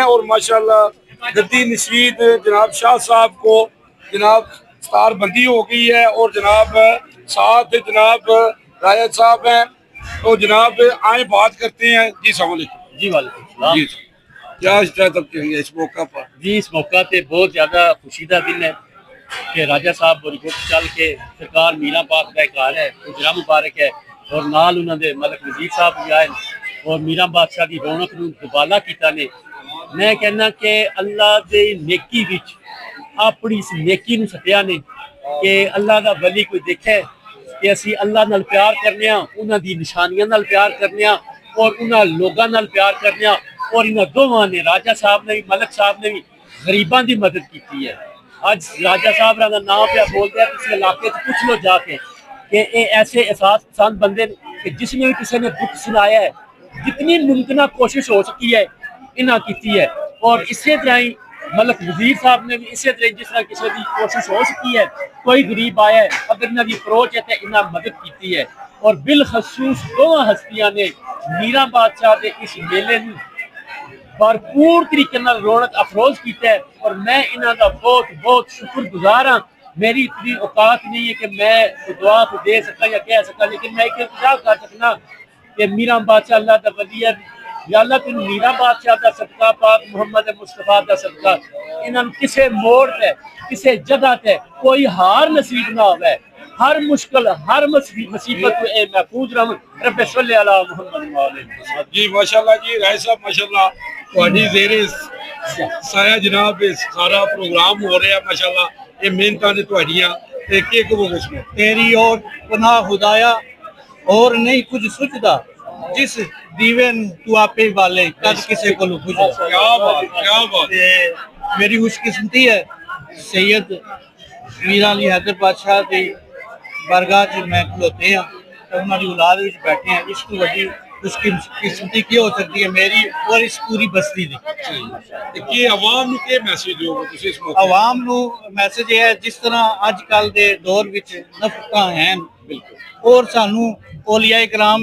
और माशाल्लाह गद्दी नशीद जनाब शाह साहब को जनाब स्टार बंदी हो गई है और जनाब साथ जनाब रायत साहब हैं। तो जनाब आए बात करते हैं। जी सलाम जी वालेकुम जी क्या शिकायत कहेंगे इस मौका पर? जी इस मौका पे बहुत ज़्यादा खुशी का दिन है कि राजा साहब बॉलीवुड चल के सरकार मीरा पाक का एक घर है उजरा मुबारक है और नाल उन्होंने मलक वजीर साहब भी आए और मीरा बादशाह की रौनक नूं दुबाला कीता ने। मैं कहना कि अल्लाह दे नेकी विच अपनी इस नेकी नूं सटिया ने कि अल्लाह दा वली कोई देखे कि असी अल्लाह नाल प्यार करने उन्हां दी निशानियां नाल प्यार करने और उन्हां लोगां नाल प्यार करने और इन्हां दोवां ने राजा साहब ने भी मलक साहब ने भी गरीबां दी मदद की है। अज राजा साहब का नाम पे बोलते हैं किसी इलाके पूछ लो जाके कि ये ऐसे एहसास पसंद बंदे कि जिसने भी किसी ने दुख सुनाया है जितनी मुमकिन कोशिश हो सकी है इन्हें की है और इसे तरह ही मलक वजीर साहब ने भी इसे तरह जिस तरह किसी की कोशिश हो सकी है कोई गरीब आया है अगर इन्हों की अप्रोच है तो इन्हें मदद की है और बिलखसूस दोनों हस्तियां ने मीरा बादशाह के इस मेले में भरपूर तरीके रौनक अफरोज किया है और मैं इन्हों का बहुत बहुत शुक्रगुजार हाँ। मेरी इतनी औकात नहीं है कि मैं दुआ को दे सका या कह सका लेकिन मैं एक इंतजार कर सकना कि मीरा बादशाह अल्लाह का वली है या अल्लाह तेन मीरा बादशाह का सदका पाक मुहम्मद मुस्तफा का सदका इन्होंने किसी मोड़ पे किसी जगह पे कोई हार नसीब ना हो हर मुश्किल हर मुसीबत महफूज रह रब सल्ले अला मुहम्मद। जी माशाल्लाह जी राय साहब माशाल्लाह ਤੁਹਾਡੀ ਜ਼ੇਰੇ ਸਾਇਆ जनाब सारा प्रोग्राम हो रहा है माशाल्लाह ये मेहनतां ने ਤੁਹਾਡੀਆਂ ਤੇ ਕੀ ਕਹੋਗੇ इसमें? तेरी और पनाह खुदाया और नहीं कुछ सुझदा जिस दीवे तू आपे वाले कद किसे को बुझदा। क्या बात मेरी खुशकिस्मती है सैयद मीरा अली हैदर बादशाह की बारगाह च मैं खलोते हैं तो उन्होंने औलाद विच बैठे हैं। इस तो वड्डी खुशकिस्मती की हो सकती है मेरी और इस पूरी बस्ती की। आवाम नूं के मैसेज दोगे तुसीं इस मौके? आवाम नूं मैसेज है जिस तरह अजकल दे दौर विच नफरतां हैं और सानू औलिया इकराम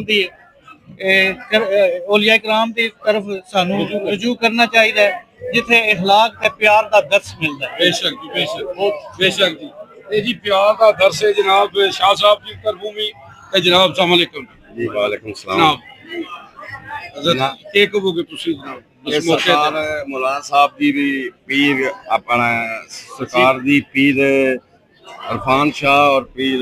दी तरफ सानू रजू करना चाहिए जिथे इखलाक ते प्यार का दर्स मिलता है। बेशक जी बेशक जी ये जी प्यार का दर्स है जनाब शाह साहब की तरफों भी जनाब अस्सलाम वालेकुम। जी वालेकुम सलाम। के कहोगे तुसीं जनाब ये सरकार मौलाना साहब की भी पीर अपना सरकार दी पीर इरफान शाह और पीर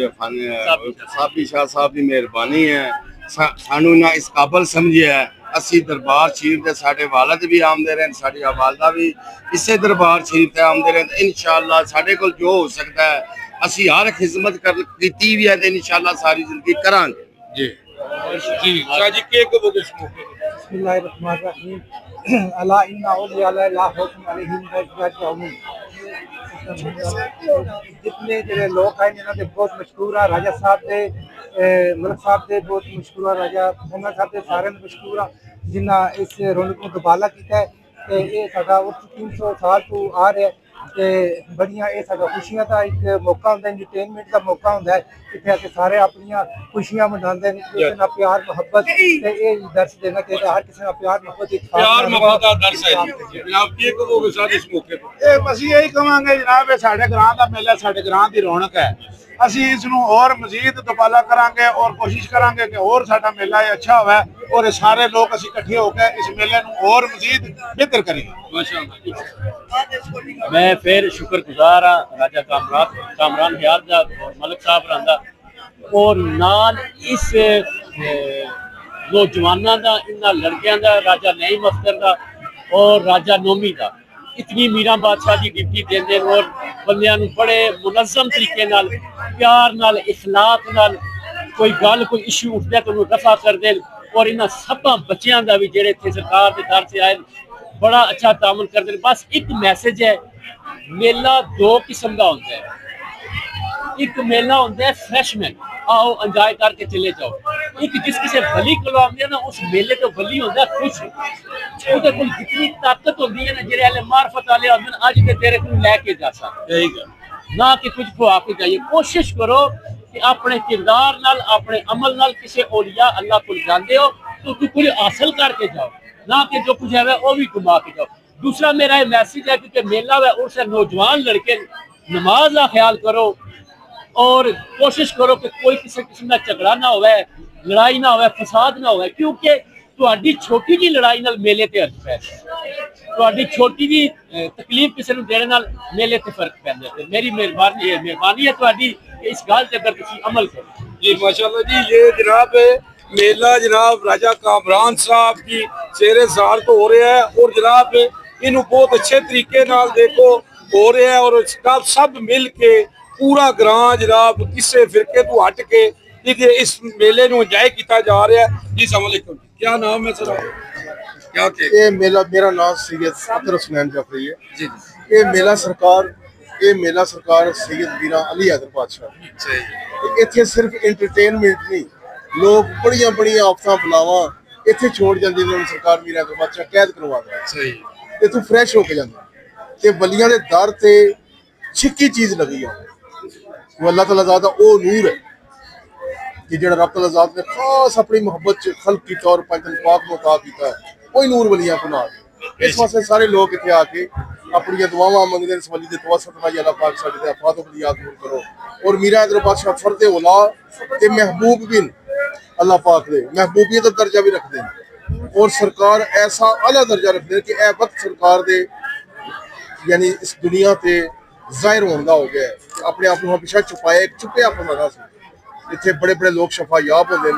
साबी शाह साहब की मेहरबानी है सानू ना इस काबल समझे है असी दरबार शरीफ के साढ़े वालद भी आमदे रहे साड़ी वालदा भी इसे दरबार शरीफ से आमदे रहे इंशाअल्लाह साढ़े को जो हो सकता है असी हर खिदमत कर की भी है इंशाअल्लाह सारी जिंदगी करांगे। जी जी शाह जी के कहोगे इस मौके? बिस्मिल्लाहिर्रहमानिर्रहीम अला इन्ना औलिया ला खौफुन अलैहिम वला हुम जितने जेडे लोग आए इन्हां दे बहुत मशहूर है राजा साहब दे मलक साहब दे बहुत मशहूर है राजा मोहम्मद साहब दे सारे मशहूर है जिन्हां इस रौनक को दुबाला किया है ते ये साडा 300 साल तो आ रहा है ते बड़ियां ये साडा खुशियां का एक मौका होंदा है एंटरटेनमेंट का मौका होंदा है इत्थे आके सारे अपनी खुशियां मनाते हैं एक दूसरे नाल प्यार मोहब्बत ते ये दर्श देना चाहिए हर किसी नाल प्यार मोहब्बत का दर्श है जनाब के कहोगे साथ इस मौके पे? ਅਸੀਂ ਇਹੀ ਕਵਾਂਗੇ ਜਨਾਬ ਇਹ ਸਾਡੇ ਗ੍ਰਾਂ ਦਾ ਮੇਲਾ ਸਾਡੇ ਗ੍ਰਾਂ ਦੀ ਰੌਣਕ ਹੈ ਅਸੀਂ ਇਸ ਨੂੰ ਹੋਰ ਮਜ਼ੀਦ ਦੁਬਾਲਾ ਕਰਾਂਗੇ ਔਰ ਕੋਸ਼ਿਸ਼ ਕਰਾਂਗੇ ਕਿ ਹੋਰ ਸਾਡਾ ਮੇਲਾ ਇਹ ਅੱਛਾ ਹੋਵੇ ਔਰ ਇਹ ਸਾਰੇ ਲੋਕ ਅਸੀਂ ਇਕੱਠੇ ਹੋ ਕੇ ਇਸ ਮੇਲੇ ਨੂੰ ਹੋਰ ਮਜ਼ੀਦ ਬਿਹਤਰ ਕਰੀਏ। मैं फिर शुक्रगुजार हाँ राजा कामरान हयात का और मलक साहब रहा और नाल इस नौजवानों का इन्होंने लड़कियों का राजा नईम अख्तर का और राजा नोमी का इतनी मीरा बादशाह की ड्यूटी देंगे और बंदियां बड़े मुनज़म तरीके नाल प्यार नाल इखलाक नाल कोई गल कोई इशू उठता तो रफा कर दें और इन्होंने सब बच्चों का भी जेडे इतने सरकार के दर से आए बड़ा अच्छा तामन करते हैं। बस एक मैसेज है मेला दो किस्म का होता है एक मेला होता है फ्रेशमैन आओ एंजॉय करके चले जाओ एक जिस किसी वली को आते ना उस मेले तो वली होता है खुश उहदे कोल जितनी ताकत होती है ना जेडे वाले मार्फत वाले होते हैं अज के तेरे को लैके जा सकते ना कि कुछ खुआ के जाइए। कोशिश करो कि अपने किरदार नाल अपने अमल नाल किसी औलिया अल्लाह को जाते हो तो कुछ हासिल करके जाओ ना कि जो कुछ है वो भी घुमा के जाओ। दूसरा मेरा ये मैसेज है क्योंकि मेला है उससे नौजवान लड़के नमाज का ख्याल करो और कोशिश करो कि कोई किसी किस्म का झगड़ा ना होवे, लड़ाई ना होवे, फसाद ना होवे, क्योंकि ਤੁਹਾਡੀ ਛੋਟੀ ਜੀ ਲੜਾਈ ਨਾਲ ਮੇਲੇ ਤੇ ਅਰਥ ਪੈਂਦਾ, ਤੁਹਾਡੀ ਛੋਟੀ ਜੀ ਤਕਲੀਫ ਕਿਸੇ ਨੂੰ ਦੇਣ ਨਾਲ ਮੇਲੇ ਤੇ ਫਰਕ ਪੈਂਦਾ। ਤੇ ਮੇਰੀ ਮਿਹਰਬਾਨੀ ਹੈ ਤੁਹਾਡੀ ਇਸ ਗੱਲ ਤੇ ਅਗਰ ਤੁਸੀਂ ਅਮਲ ਕਰੋ। जी माशाल्लाह जी, ये जनाब मेला जनाब राजा कामरान साहब की शेरे साल को हो रहा है और जनाब इन्हों बहुत अच्छे तरीके नाल देखो हो रहा है और जनाब सब मिल के पूरा ग्रां जनाब किसी फिरके तो हट के इस मेले ਨੂੰ ਇੰਜॉय ਕੀਤਾ ਜਾ ਰਿਹਾ है। जी अस्सलाम वालेकुम, क्या नाम है सर? क्या के ये मेला, मेरा नाम सैयद अतर हुसैन जाफरी है जी ये मेला सरकार सैयद मीरा अली हैदर बादशाह सही इत्थे सिर्फ एंटरटेनमेंट नहीं, लोग बड़ियां बड़ियां आफतां बलावां इत्थे छोड़ जांदे ने, सरकार मीरा हैदर बादशाह कैद करवांदा है, सही इत्थों फ्रैश होके जांदे ते वलियां दे दर ते छिक्की चीज लगी है वो अल्लाह ताला दा ओ नूर है कि जेड़ा रब ताला ज़ात ने खास अपनी मोहब्बत च खल्क की तौर पर पाक मुता कीता है, कोई नूर वलियां को नाल। इस वास्ते सारे लोग इत्थे आके अपनी दुआवां मंगदे ने, वली दे तवसत नाल अल्लाह पाक साडे ते आफात बलियात दूर करो। और मीरा हैदर बादशाह फर्द औला ते महबूब भी अल्लाह पाक दे महबूबियत दा दर्जा भी रखदे हैं और सरकार ऐसा आला दर्जा रखदे कि ए वक्त सरकार दे यानी इस दुनिया ते जाहिर होने दा हो गया है, अपने आप को हमेशा छुपाया छुपिया अपना सी। इतने बड़े बड़े लोग शफा याब होंगे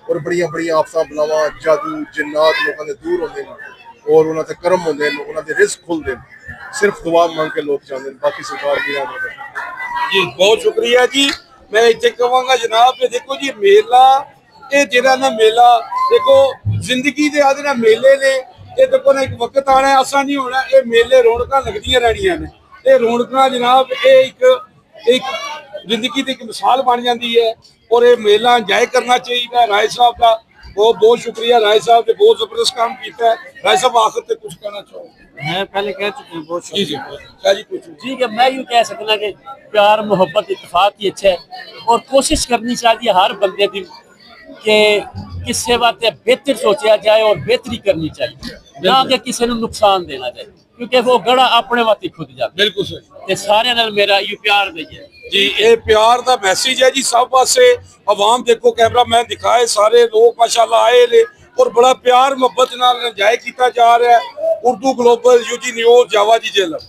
और बड़िया बड़िया आफतां बलावां जादू जिन्नात लोगों के दूर होंगे और उन्होंने करम होंगे, उन्होंने रिस्क खुलते सिर्फ दुआ मांग के लोग चाहते हैं। बाकी सरकार की जी बहुत शुक्रिया जी। मैं इतने कहूँगा जनाब देखो जी मेला ये जरा ना मेला देखो जिंदगी के आदि ना मेले ने ये देखो ना एक वक्त आना है, असा नहीं होना, ये मेले रौनक लगदियां रहनियां ने, ये रौनक जनाब ये एक जिंदगी की एक मिसाल बन जाती है और ये मेला इंजॉय करना चाहिए। राय साहब का बहुत बहुत शुक्रिया, राय साहब ने बहुत जबरदस्त काम किया है। राय साहब आखिर से कुछ कहना चाहो? मैं पहले कह चुका हूँ, बहुत जी जी शाह जी कुछ ठीक है, मैं यूँ कह सकना कि प्यार मोहब्बत इत्तेफाक ही अच्छा है और कोशिश करनी चाहिए हर बंदे की कि किसी वास्ते बेहतर सोचा जाए और बेहतरी करनी चाहिए, ना कि किसी को नुकसान देना चाहिए, क्योंकि वो गड़ा अपने वास्ते खुद जाता। बिल्कुल सही ते सारे नाल मेरा यू प्यार दईए जी, ये प्यार का मैसेज है जी सब पासे। अवाम देखो कैमरा मैन दिखाए सारे लोग माशाल्लाह आए ने और बड़ा प्यार मोहब्बत नाल इंजॉय किया जा रहा है। उर्दू ग्लोबल यूजी न्यूज़ जावा जी जेलम।